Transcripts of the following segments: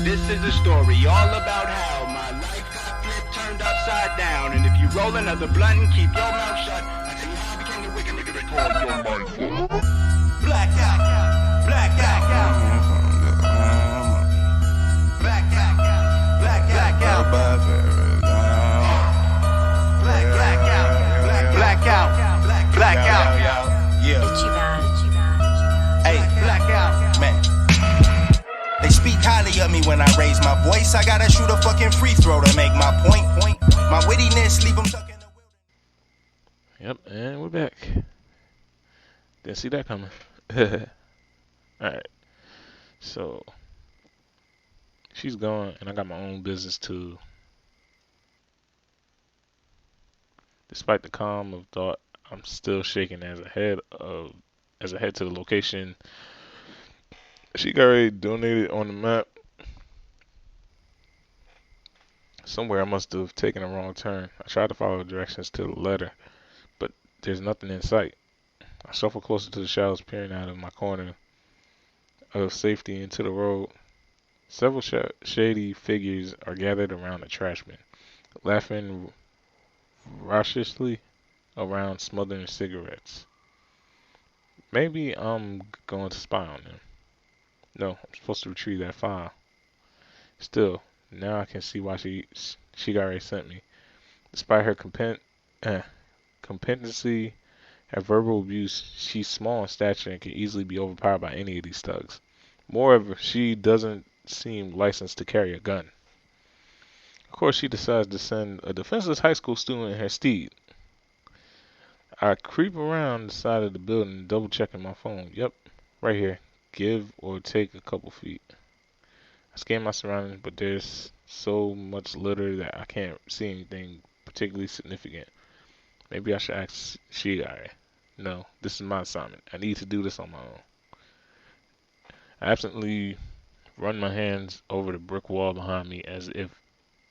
This is a story all about how my life got flipped, turned upside down. And if you roll another blunt and keep your mouth shut, I tell you how I became the wicked nigga they call your mindful. Blackout, blackout, blackout, blackout, blackout, blackout, yeah. Hey, blackout, man. They speak highly of me when I raise my voice. I gotta shoot a fucking free throw to make my point. My wittiness leave them stuck in the Yep, and we're back. Didn't see that coming. Alright. So, she's gone, and I got my own business too. Despite the calm of thought, I'm still shaking as I head to the location she got already donated on the map. Somewhere I must have taken a wrong turn. I tried to follow directions to the letter, but there's nothing in sight. I shuffle closer to the shadows, peering out of my corner of safety into the road. Several shady figures are gathered around the trash bin, laughing raucously around smothering cigarettes. Maybe I'm going to spy on them. No, I'm supposed to retrieve that file. Still, now I can see why she already sent me. Despite her competency at verbal abuse, she's small in stature and can easily be overpowered by any of these thugs. Moreover, she doesn't seem licensed to carry a gun. Of course, she decides to send a defenseless high school student in her stead. I creep around the side of the building, double checking my phone. Yep, right here. Give or take a couple feet. I scan my surroundings, but there's so much litter that I can't see anything particularly significant. Maybe I should ask Shigai. No, this is my assignment. I need to do this on my own. I absently run my hands over the brick wall behind me as if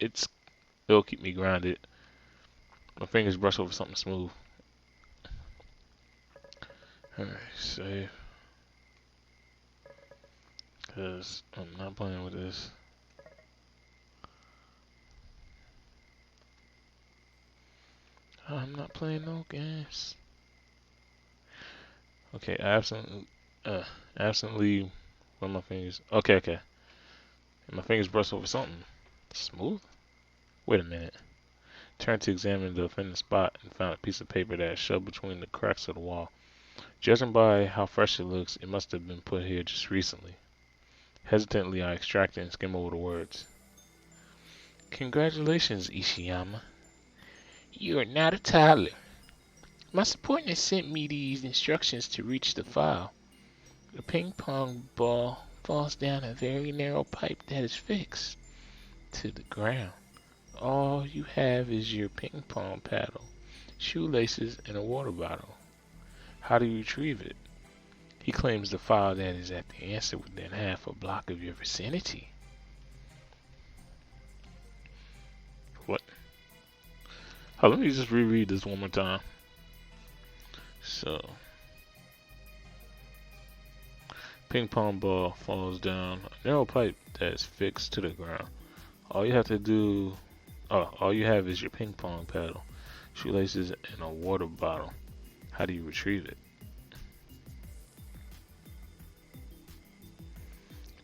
it'll keep me grounded. My fingers brush over something smooth. Alright, save. Because I'm not playing with this. I'm not playing no games. Okay, absently run my fingers. Okay. And my fingers brush over something smooth. Wait a minute. Turned to examine the offending spot and found a piece of paper that is shoved between the cracks of the wall. Judging by how fresh it looks, it must have been put here just recently. Hesitantly, I extract it and skim over the words. Congratulations, Ishiyama. You are not a toddler. My subordinate sent me these instructions to reach the file. The ping pong ball falls down a very narrow pipe that is fixed to the ground. All you have is your ping pong paddle, shoelaces, and a water bottle. How do you retrieve it? He claims the file that is at the answer within half a block of your vicinity. What? Oh, let me just reread this one more time. So, ping pong ball falls down a narrow pipe that is fixed to the ground. All you have is your ping pong paddle, shoelaces, and a water bottle. How do you retrieve it?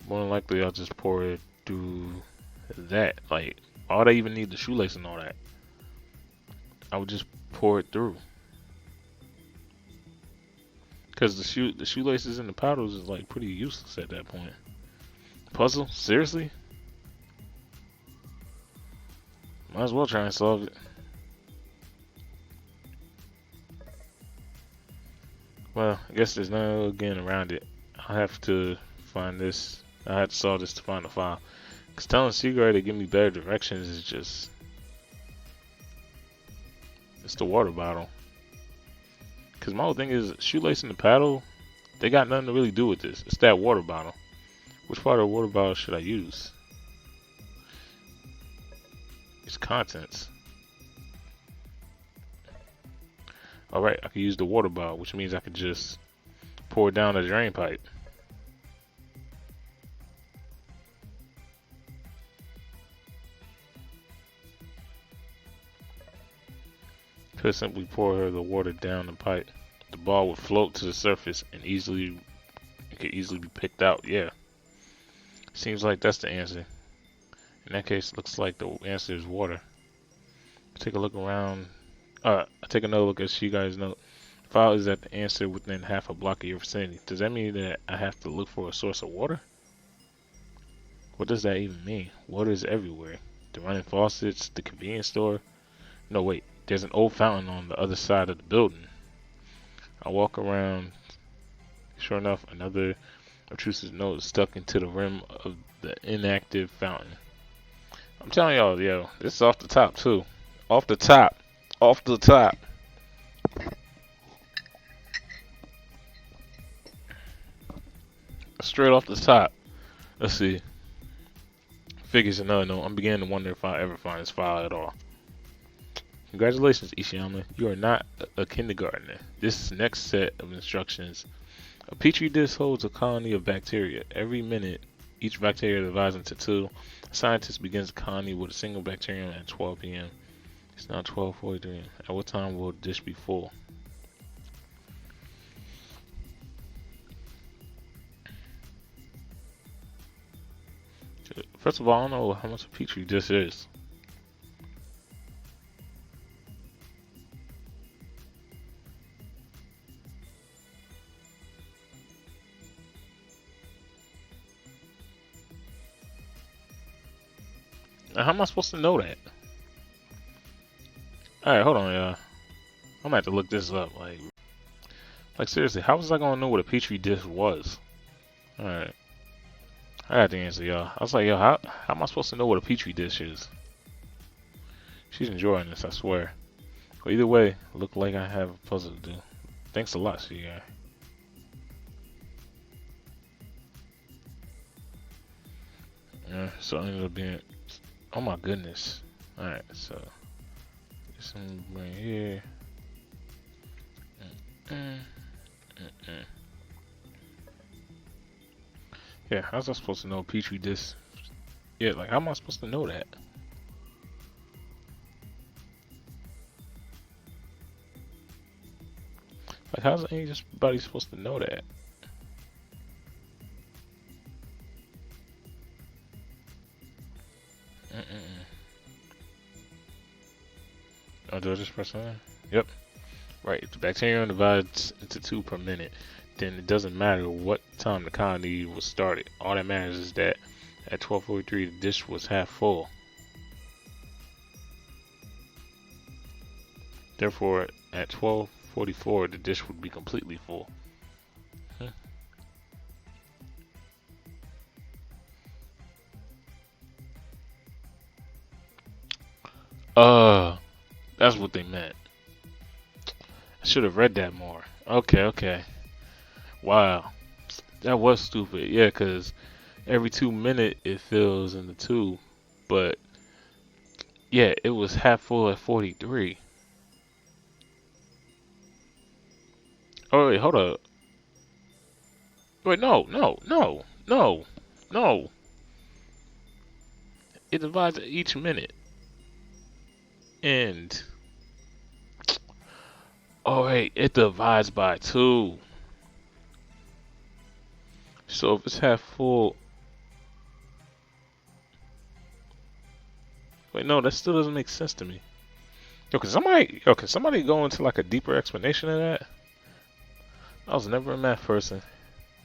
More than likely, I'll just pour it through that. Like, why would I even need the shoelace and all that? I would just pour it through. Because the shoelaces and the paddles is like pretty useless at that point. Puzzle? Seriously? Might as well try and solve it. Well, I guess there's no getting around it. I have to find this. I had to solve this to find the file. Because telling Seaguy to give me better directions is just... It's the water bottle. Because my whole thing is, shoelace and the paddle, they got nothing to really do with this. It's that water bottle. Which part of the water bottle should I use? Its contents. Alright, I can use the water bottle, which means I could just pour it down the drain pipe. Could simply pour her the water down the pipe. The ball would float to the surface and could easily be picked out. Yeah. Seems like that's the answer. In that case, looks like the answer is water. Take a look around. Take another look as you guys know. File is at the answer within half a block of your vicinity. Does that mean that I have to look for a source of water? What does that even mean? Water is everywhere. The running faucets, the convenience store. No, wait. There's an old fountain on the other side of the building. I walk around. Sure enough, another obtrusive note is stuck into the rim of the inactive fountain. I'm telling y'all, yo, this is off the top too. Off the top. Off the top. Straight off the top. Let's see. Figures another note. I'm beginning to wonder if I ever find this file at all. Congratulations, Ishiyama. You are not a kindergartner. This next set of instructions. A petri dish holds a colony of bacteria. Every minute, each bacteria divides into two. A scientist begins the colony with a single bacterium at 12 p.m. It's now 12:43. At what time will the dish be full? First of all, I don't know how much a petri dish is. Now, how am I supposed to know that? Alright, hold on, y'all. I'm gonna have to look this up. Like seriously, how was I gonna know what a petri dish was? Alright. I got the answer, y'all. I was like, yo, how am I supposed to know what a petri dish is? She's enjoying this, I swear. But either way, look like I have a puzzle to do. Thanks a lot, CI. Yeah, so it ended up being. Oh my goodness. Alright, so. This one right here. Yeah, how's I supposed to know petri dish? Yeah, like how am I supposed to know that? Like how's anybody supposed to know that? Oh, do I just press on? Yep. Right, if the bacterium divides into two per minute, then it doesn't matter what time the colony was started. All that matters is that at 12:43 the dish was half full. Therefore, at 12:44 the dish would be completely full. That's what they meant. I should have read that more. Okay. Wow. That was stupid. Yeah, because every 2 minutes it fills in the tube. But, yeah, it was half full at 43. Oh, wait, hold up. Wait, no. It divides at each minute. And, oh, wait, it divides by 2. So if it's half full, wait, no, that still doesn't make sense to me. Yo, can somebody go into like a deeper explanation of that? I was never a math person.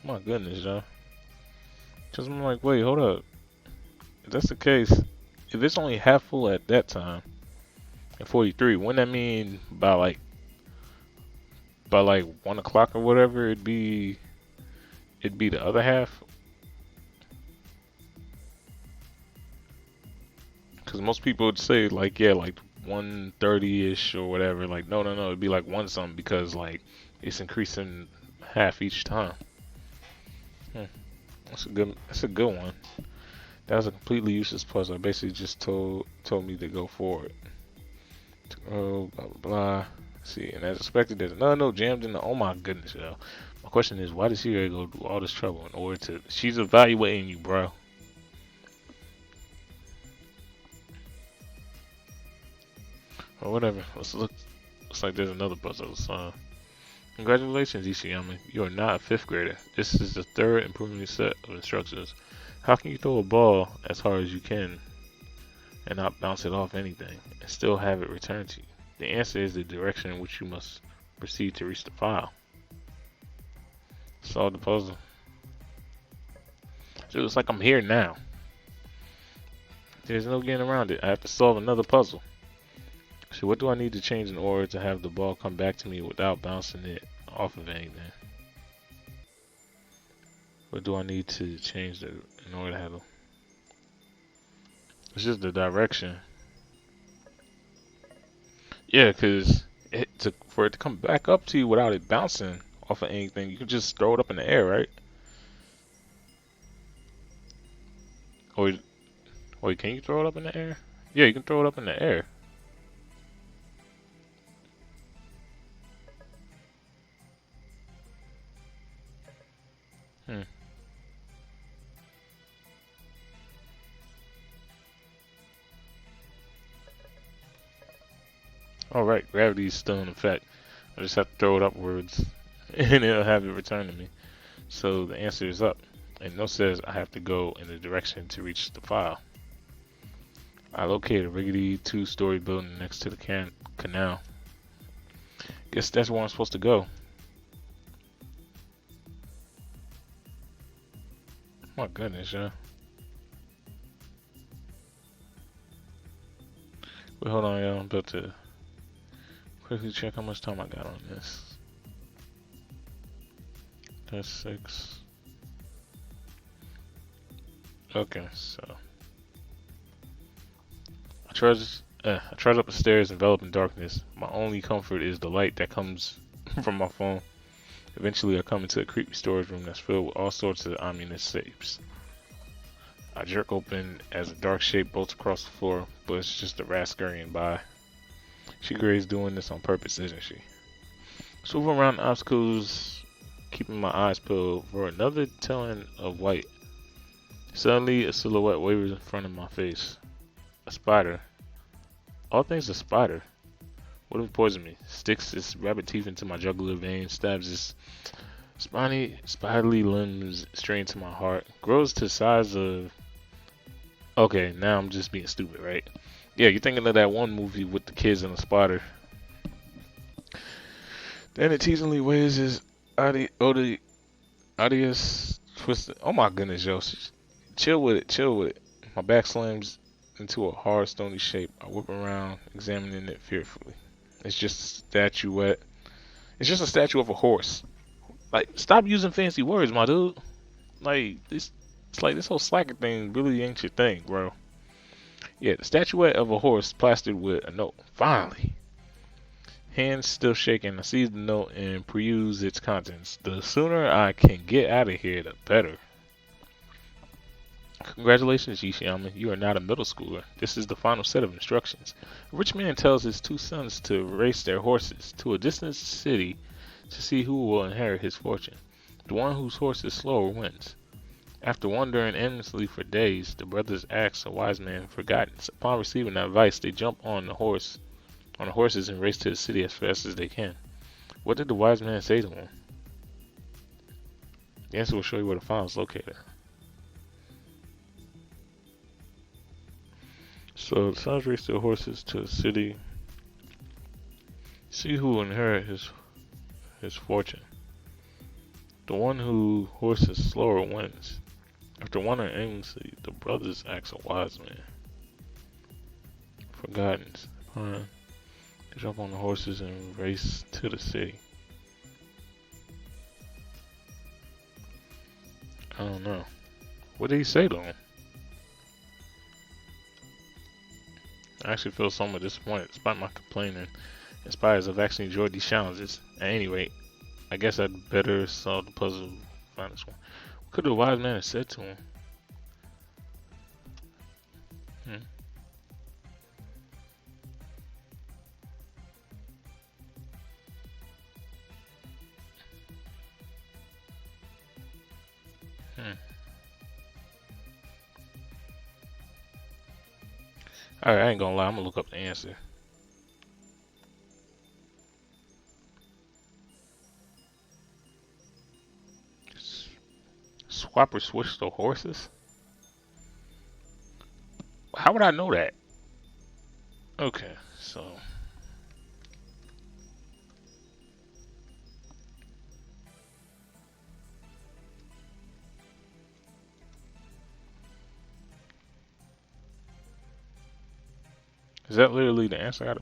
My goodness, y'all. Cause I'm like, wait, hold up. If that's the case, if it's only half full at that time, at 43, wouldn't that mean by like 1 o'clock or whatever, it'd be the other half? Because most people would say like, yeah, like 1:30ish or whatever. Like, no, it'd be like 1 something because like it's increasing half each time. That's a good one. That was a completely useless puzzle. I basically just told me to go forward. Oh, blah blah blah. See, and as expected, there's another note jammed in the. Oh my goodness, yo. My question is, why does she go do all this trouble in order to? She's evaluating you, bro. Or whatever. Let's Looks like there's another puzzle. So, congratulations, Ishiyama. You are not a 5th grader. This is the 3rd improvement set of instructions. How can you throw a ball as hard as you can and not bounce it off anything and still have it return to you? The answer is the direction in which you must proceed to reach the file. Solve the puzzle. So it's like I'm here now. There's no getting around it. I have to solve another puzzle. So what do I need to change in order to have the ball come back to me without bouncing it off of anything? What do I need to change in order to have it? It's just the direction. Yeah, because for it to come back up to you without it bouncing off of anything, you can just throw it up in the air, right? Or wait, can you throw it up in the air? Yeah, you can throw it up in the air. Alright, gravity is still in effect. I just have to throw it upwards and it'll have it return to me. So the answer is up. And note says I have to go in the direction to reach the file. I located a rickety 2-story building next to the canal. Guess that's where I'm supposed to go. My goodness, yeah. Wait, hold on, y'all. I'm about to quickly check how much time I got on this. That's 6. Okay, so I trudge up the stairs enveloped in darkness. My only comfort is the light that comes from my phone. Eventually I come into a creepy storage room that's filled with all sorts of ominous safes. I jerk open as a dark shape bolts across the floor, but it's just a rat scurrying by. She Gray's doing this on purpose, isn't she? Swoop around obstacles, keeping my eyes peeled for another telling of white. Suddenly, a silhouette wavers in front of my face. A spider. All things a spider. What if it poisoned me? Sticks its rabbit teeth into my jugular vein, stabs its spiderly limbs straight into my heart. Grows to the size of... Okay, now I'm just being stupid, right? Yeah, you're thinking of that one movie with the kids and the spider. Then it teasingly waves his odious twisted... Oh my goodness, yo. Chill with it, chill with it. My back slams into a hard, stony shape. I whip around, examining it fearfully. It's just a statuette. It's just a statue of a horse. Like, stop using fancy words, my dude. Like, it's like this whole slacker thing really ain't your thing, bro. Yeah, the statuette of a horse plastered with a note. Finally. Hands still shaking, I seize the note and peruse its contents. The sooner I can get out of here, the better. Congratulations, Ishiyama. You are not a middle schooler. This is the final set of instructions. A rich man tells his 2 sons to race their horses to a distant city to see who will inherit his fortune. The one whose horse is slower wins. After wandering aimlessly for days, the brothers ask a wise man for guidance. Upon receiving advice, they jump on the horses and race to the city as fast as they can. What did the wise man say to them? The answer will show you where the file is located. So the sons race their horses to the city. See who will inherit his fortune. The one whose horse is slower wins. After wandering aimlessly, the brothers ask a wise man for guidance. They jump on the horses and race to the city. I don't know. What did he say to him? I actually feel somewhat disappointed. Despite my complaining, inspires I've actually enjoyed these challenges. At any rate, I guess I'd better solve the puzzle and find this one. What could the wise man have said to him? Alright, I ain't gonna lie, I'm gonna look up the answer. swap or switch the horses? How would I know that? Okay, so is that literally the answer?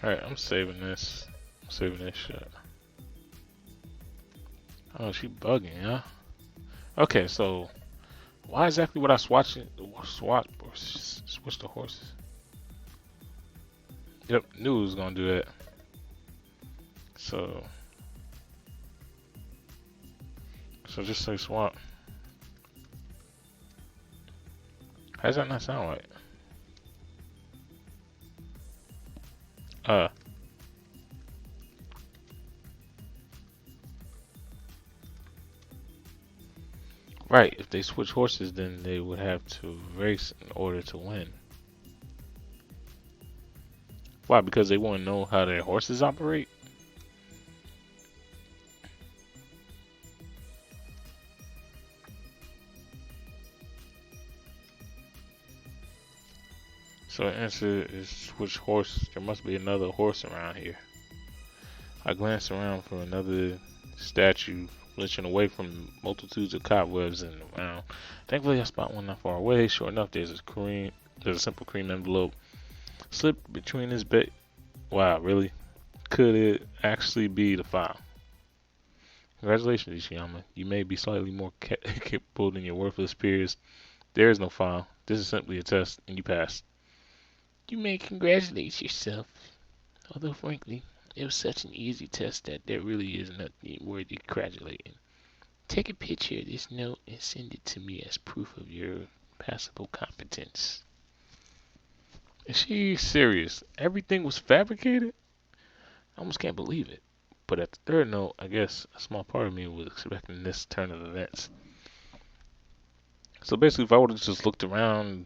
Alright, I'm saving this. I'm saving this shit. Oh, she bugging, huh? Okay, so why exactly would I swap or switch the horses? Yep, knew it was gonna do that. So just say swap. How does that not sound right? Right, if they switch horses, then they would have to race in order to win. Why? Because they want to know how their horses operate? So the answer is switch horse. There must be another horse around here. I glanced around for another statue, flinching away from multitudes of cobwebs and around. Thankfully, I spot one not far away. Sure enough, there's a simple cream envelope slipped between his bed. Wow, really? Could it actually be the file? Congratulations, Yama. You may be slightly more capable than your worthless peers. There is no file. This is simply a test, and you passed. You may congratulate yourself. Although, frankly, it was such an easy test that there really is nothing worthy congratulating. Take a picture of this note and send it to me as proof of your passable competence. Is she serious? Everything was fabricated? I almost can't believe it. But at the third note, I guess a small part of me was expecting this turn of events. So basically, if I would have just looked around,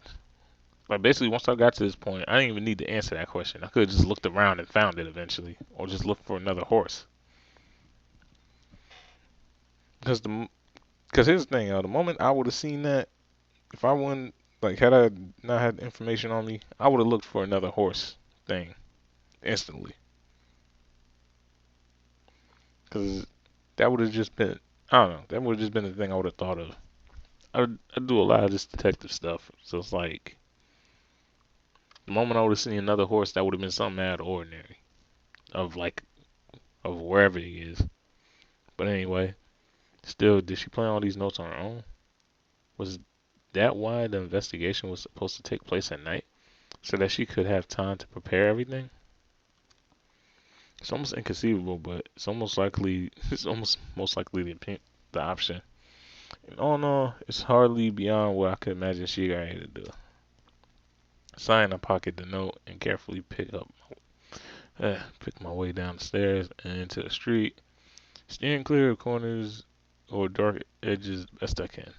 like basically once I got to this point, I didn't even need to answer that question. I could have just looked around and found it eventually, or just looked for another horse. Because here's the thing, the moment I would have seen that, if I wouldn't, like, had I not had information on me, I would have looked for another horse thing instantly. Because that would have just been, I don't know, that would have just been the thing I would have thought of. I do a lot of this detective stuff, so it's like, the moment I would have seen another horse, that would have been something out of the ordinary, of wherever he is. But anyway, still, did she plan all these notes on her own? Was that why the investigation was supposed to take place at night? So that she could have time to prepare everything? It's almost inconceivable, but it's almost likely. It's almost most likely the option. And all in all, it's hardly beyond what I could imagine she got ready to do. Sign, I pocket the note and carefully pick my way down the stairs and into the street, steering clear of corners or dark edges best I can.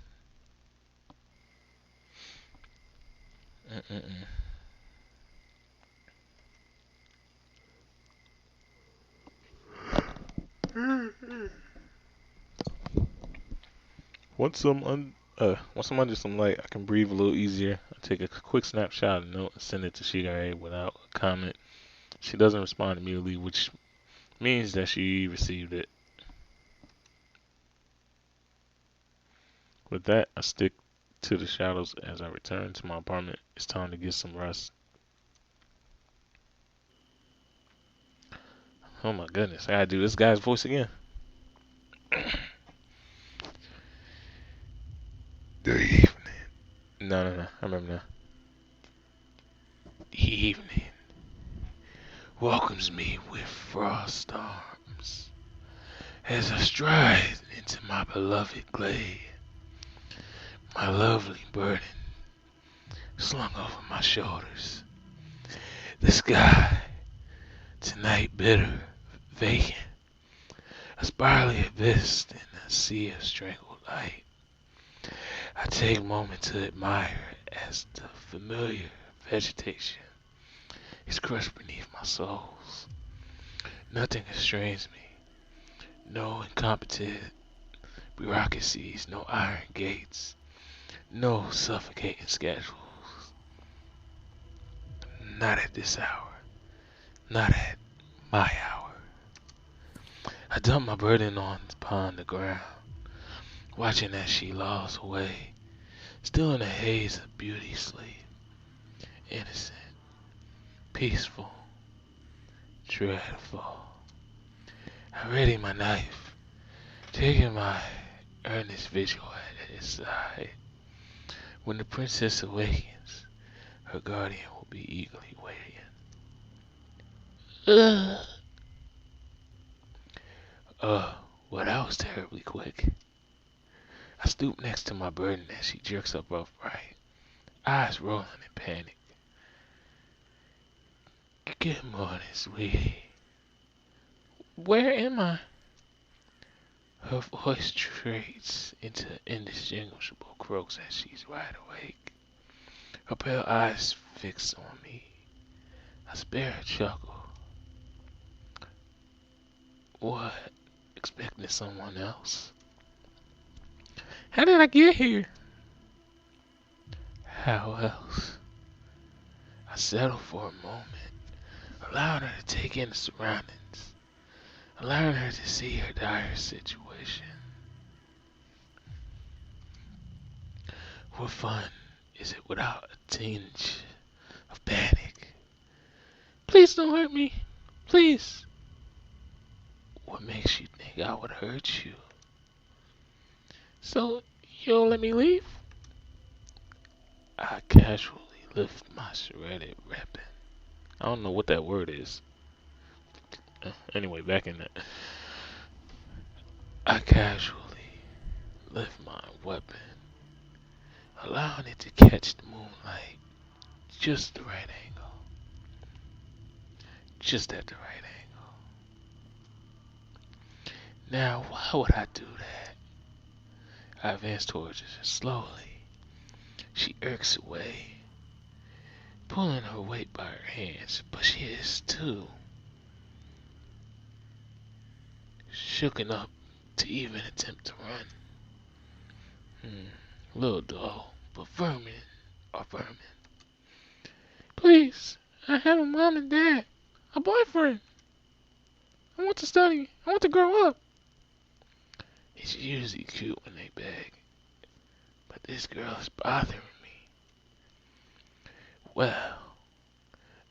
Once I'm under some light, I can breathe a little easier. I take a quick snapshot of the note and send it to Shigare without a comment. She doesn't respond immediately, which means that she received it. With that, I stick to the shadows as I return to my apartment. It's time to get some rest. Oh my goodness, I gotta do this guy's voice again. The evening. No, I remember now. The evening welcomes me with frost arms as I stride into my beloved glade. My lovely burden slung over my shoulders. The sky, tonight bitter, vacant, a spiraling abyss in a sea of strangled light. I take a moment to admire as the familiar vegetation is crushed beneath my soles. Nothing constrains me. No incompetent bureaucracies, no iron gates, no suffocating schedules. Not at this hour. Not at my hour. I dump my burden upon the ground, watching as she lolls away, still in a haze of beauty sleep. Innocent, peaceful, dreadful. I ready my knife, taking my earnest vigil at his side. When the princess awakens, her guardian will be eagerly waiting. Well, that was terribly quick. I stoop next to my burden as she jerks up upright, eyes rolling in panic. Good morning, sweetie. Where am I? Her voice trades into indistinguishable croaks as she's wide awake. Her pale eyes fixed on me. I spare a chuckle. What? Expecting someone else? How did I get here? How else? I settle for a moment, allowing her to take in the surroundings, allowing her to see her dire situation. What fun is it without a tinge of panic? Please don't hurt me. Please. What makes you think I would hurt you? So, you'll let me leave? I casually lift my shredded weapon. I don't know what that word is. Anyway, back in that. I casually lift my weapon, allowing it to catch the moonlight just the right angle. Just at the right angle. Now, why would I do that? I advance towards her slowly. She irks away, pulling her weight by her hands, but she is too shooken up to even attempt to run. Little dull, but vermin are vermin. Please, I have a mom and dad, a boyfriend. I want to study. I want to grow up. It's usually cute when they beg, but this girl is bothering me. Well,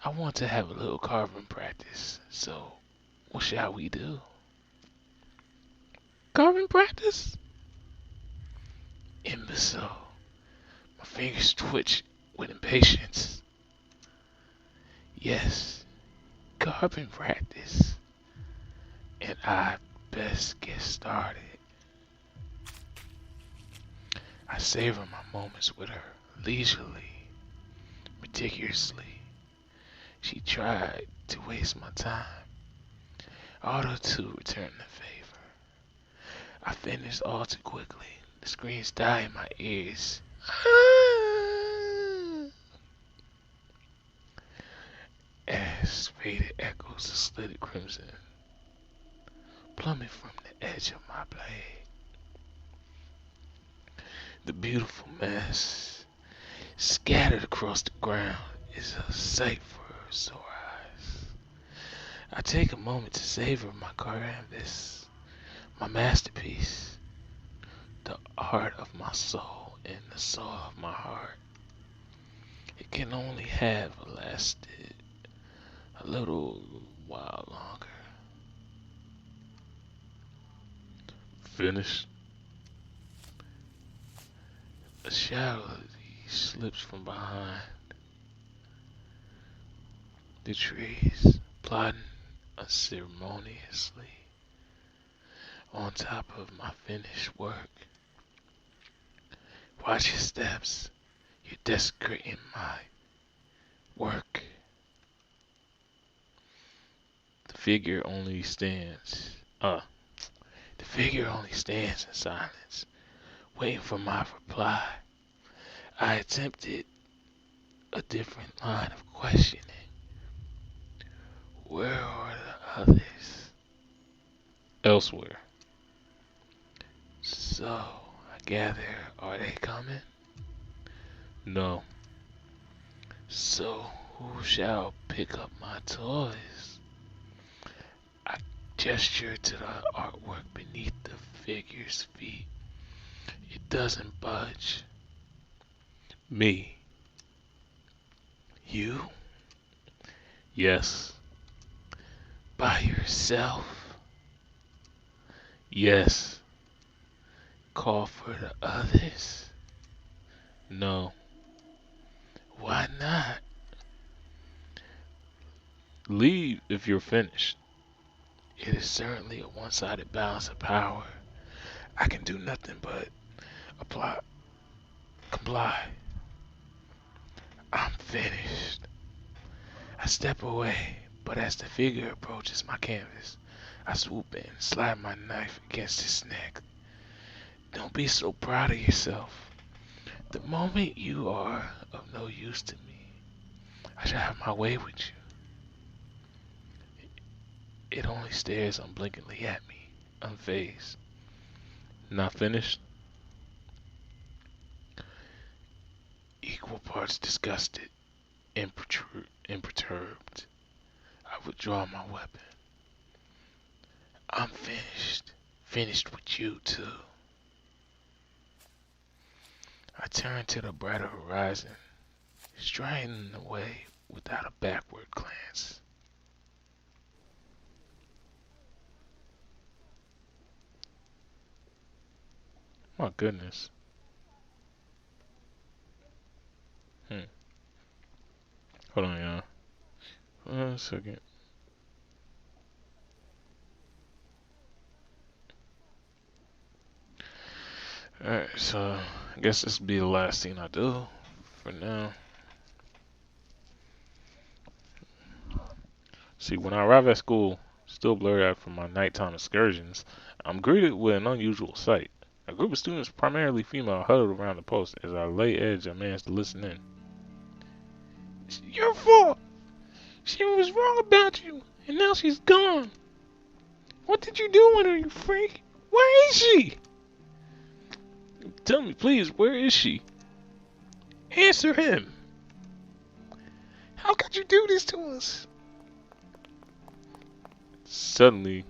I want to have a little carving practice, so what shall we do? Carving practice? Imbecile. My fingers twitch with impatience. Yes, carving practice. And I best get started. I savor my moments with her leisurely, meticulously. She tried to waste my time, auto to return the favor. I finished all too quickly. The screams die in my ears. As faded echoes of slitted crimson plummet from the edge of my blade. The beautiful mess scattered across the ground is a sight for her sore eyes. I take a moment to savor my canvas, my masterpiece, the art of my soul and the soul of my heart. It can only have lasted a little while longer. Finished. A shadow slips from behind the trees, plodding unceremoniously on top of my finished work. Watch your steps. You're desecrating my work. The figure only stands in silence, waiting for my reply. I attempted a different line of questioning. Where are the others? Elsewhere. So, I gather, are they coming? No. So, who shall pick up my toys? I gesture to the artwork beneath the figure's feet. It doesn't budge. Me. You? Yes. By yourself? Yes. Call for the others? No. Why not? Leave if you're finished. It is certainly a one-sided balance of power. I can do nothing but comply. I'm finished. I step away, but as the figure approaches my canvas, I swoop in, slide my knife against his neck. Don't be so proud of yourself. The moment you are of no use to me, I shall have my way with you. It only stares unblinkingly at me, unfazed. Not finished? Equal parts disgusted, imperturbed. I withdraw my weapon. I'm finished. Finished with you, too. I turn to the brighter horizon, striding away without a backward glance. My goodness. Hold on, y'all. 1 second. Alright, so I guess this will be the last thing I do for now. See, when I arrive at school, still blurry eyed from my nighttime excursions, I'm greeted with an unusual sight. A group of students, primarily female, huddled around the post. As I lay edge, I manage to listen in. It's your fault! She was wrong about you, and now she's gone. What did you do with her, you freak? Where is she? Tell me, please, where is she? Answer him. How could you do this to us? Suddenly,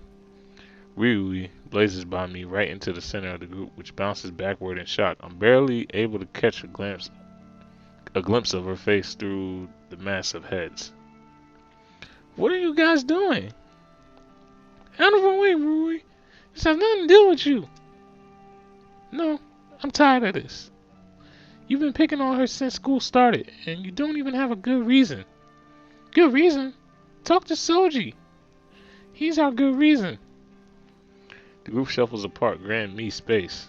Huey blazes by me right into the center of the group, which bounces backward in shock. I'm barely able to catch a glimpse of her face through the mass of heads. What are you guys doing? Out of our way, Huey. This has nothing to do with you. No, I'm tired of this. You've been picking on her since school started, and you don't even have a good reason. Good reason? Talk to Soji. He's our good reason. The group shuffles apart, granting me space.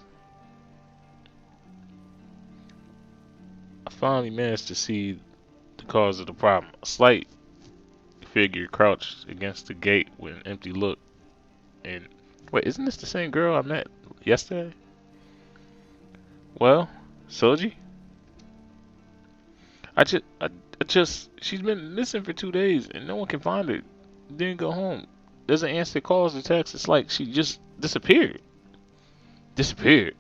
I finally managed to see the cause of the problem. A slight figure crouched against the gate with an empty look. And wait, isn't this the same girl I met yesterday? Well, Soji? She's been missing for 2 days and no one can find her. Didn't go home. Doesn't answer calls or texts. It's like she just disappeared. Disappeared.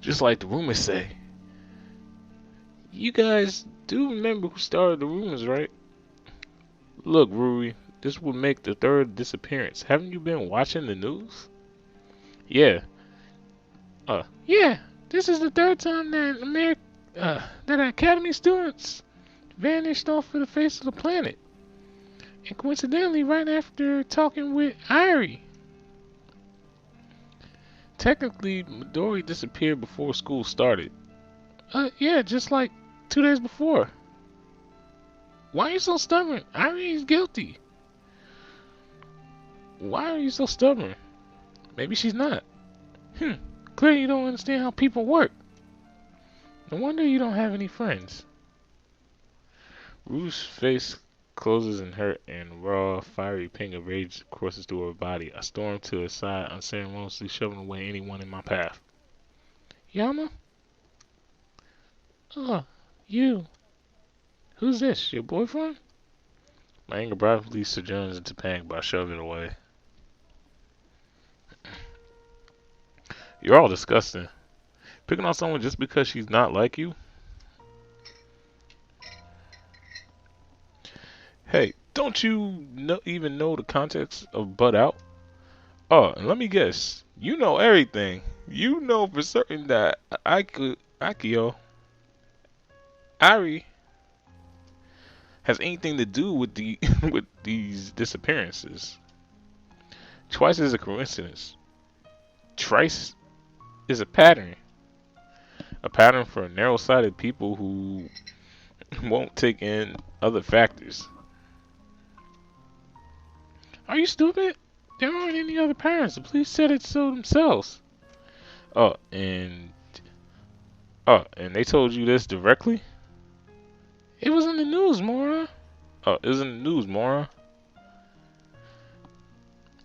Just like the rumors say. You guys do remember who started the rumors, right? Look, Rui, this would make the 3rd disappearance. Haven't you been watching the news? Yeah. Yeah. This is the 3rd time that Academy students vanished off of the face of the planet. And coincidentally, right after talking with Irie. Technically, Midori disappeared before school started. Yeah, just like 2 days before. Why are you so stubborn? Irie is guilty. Why are you so stubborn? Maybe she's not. Clearly you don't understand how people work. No wonder you don't have any friends. Rue's face closes in hurt and raw, fiery ping of rage courses through her body. I storm to her side, unceremoniously shoving away anyone in my path. Yama? You. Who's this? Your boyfriend? My anger abruptly sojourns into panic, but I shove it away. You're all disgusting. Picking on someone just because she's not like you? Hey, don't you even know the context of butt out? Oh, and let me guess. You know everything. You know for certain that Akio, Ari, has anything to do with with these disappearances. Twice is a coincidence. Thrice is a pattern. A pattern for narrow-sighted people who won't take in other factors. Are you stupid? There aren't any other parents. The police said it so themselves. Oh, and they told you this directly? It was in the news, moron. Oh, it was in the news, moron.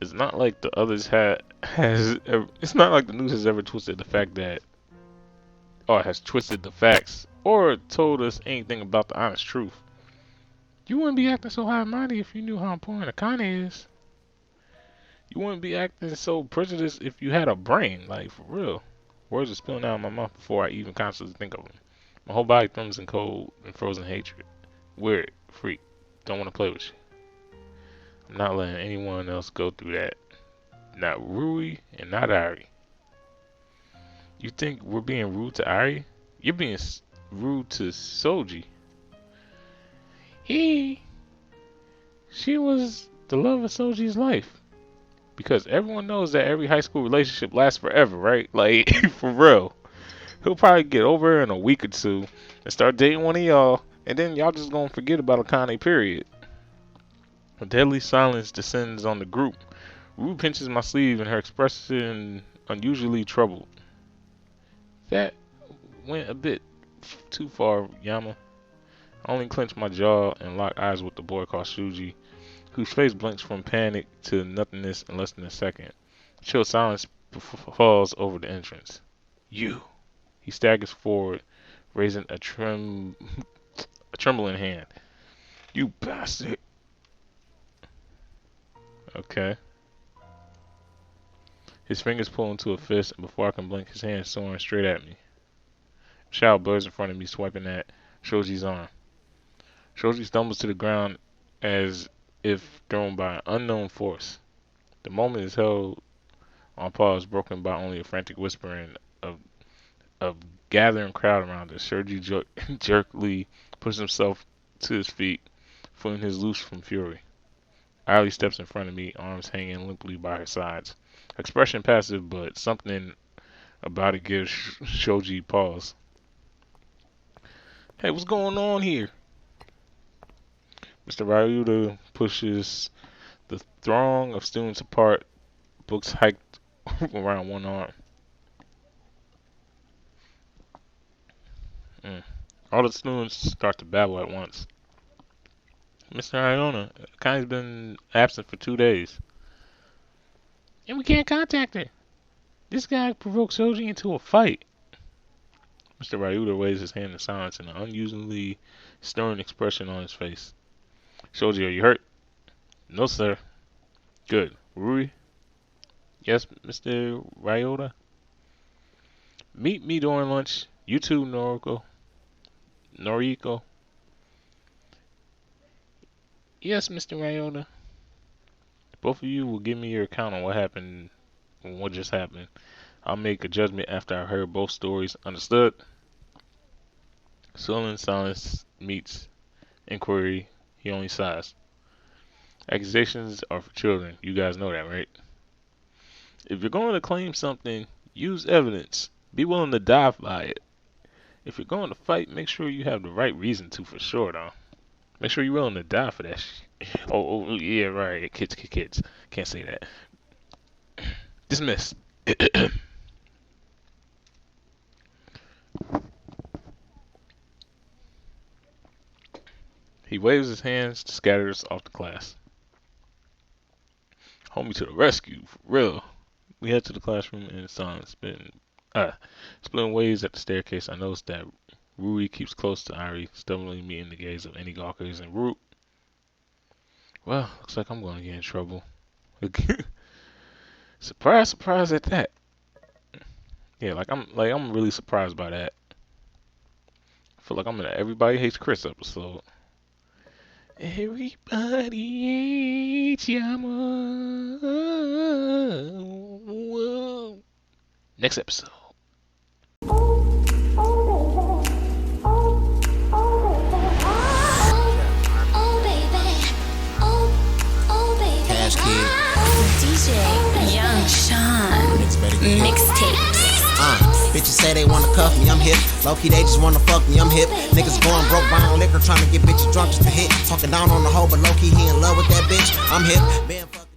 It's not like the others it's not like the news has ever twisted the fact that, or has twisted the facts, or told us anything about the honest truth. You wouldn't be acting so high-minded if you knew how important Akane is. You wouldn't be acting so prejudiced if you had a brain, like for real. Words are spilling out of my mouth before I even consciously think of them. My whole body thrums in cold and frozen hatred. Weird, freak, don't want to play with you. I'm not letting anyone else go through that. Not Rui and not Ari. You think we're being rude to Ari? You're being rude to Soji. She was the love of Soji's life. Because everyone knows that every high school relationship lasts forever, right? Like, for real. He'll probably get over her in a week or two and start dating one of y'all, and then y'all just gonna forget about Akane, period. A deadly silence descends on the group. Rue pinches my sleeve and her expression unusually troubled. That went a bit too far, Yama. I only clench my jaw and lock eyes with the boy called Shuji, whose face blinks from panic to nothingness in less than a second. Chill silence falls over the entrance. You. He staggers forward, raising a trembling hand. You bastard. Okay. His fingers pull into a fist, and before I can blink, his hand is soaring straight at me. Shao blurs in front of me, swiping at Shoji's arm. Shoji stumbles to the ground as if thrown by an unknown force. The moment is held on pause, broken by only a frantic whispering of gathering crowd around us. Shoji jerkily pushes himself to his feet, feeling his loose from fury. Aili steps in front of me, arms hanging limply by her sides. Expression passive, but something about it gives Shoji pause. Hey, what's going on here? Mr. Ryuda pushes the throng of students apart, books hiked around one arm. All the students start to babble at once. Mr. Iona, Kane's been absent for 2 days. And we can't contact her. This guy provoked Shoji into a fight. Mr. Ryuda waves his hand in silence and an unusually stern expression on his face. Shoji, are you hurt? No, sir. Good. Rui? Yes, Mr. Ryota? Meet me during lunch. You too, Noriko. Yes, Mr. Ryota. Both of you will give me your account on what happened and what just happened. I'll make a judgment after I heard both stories. Understood? Sullen silence meets inquiry. He only sighs. Accusations are for children. You guys know that, right? If you're going to claim something, use evidence. Be willing to die by it. If you're going to fight, make sure you have the right reason to, for sure, though. Make sure you're willing to die for that shit. Oh, yeah, right. Kids. Can't say that. Dismiss. He waves his hands to scatter us off the class. Homie to the rescue, for real. We head to the classroom in silence, splitting ways at the staircase. I noticed that Rui keeps close to Ari, stubbornly meeting the gaze of any gawkers en route. Well, looks like I'm going to get in trouble. Surprise, surprise at that. Yeah, I'm really surprised by that. I feel like I'm in an Everybody Hates Chris episode. Everybody hates Yama. Whoa. Next episode. DJ Young Sean mixtapes. Bitches say they wanna cuff me, I'm hip. Low-key, they just wanna fuck me, I'm hip. Niggas going broke, buying liquor, trying to get bitches drunk just to hit. Talking down on the hoe, but low-key, he in love with that bitch, I'm hip.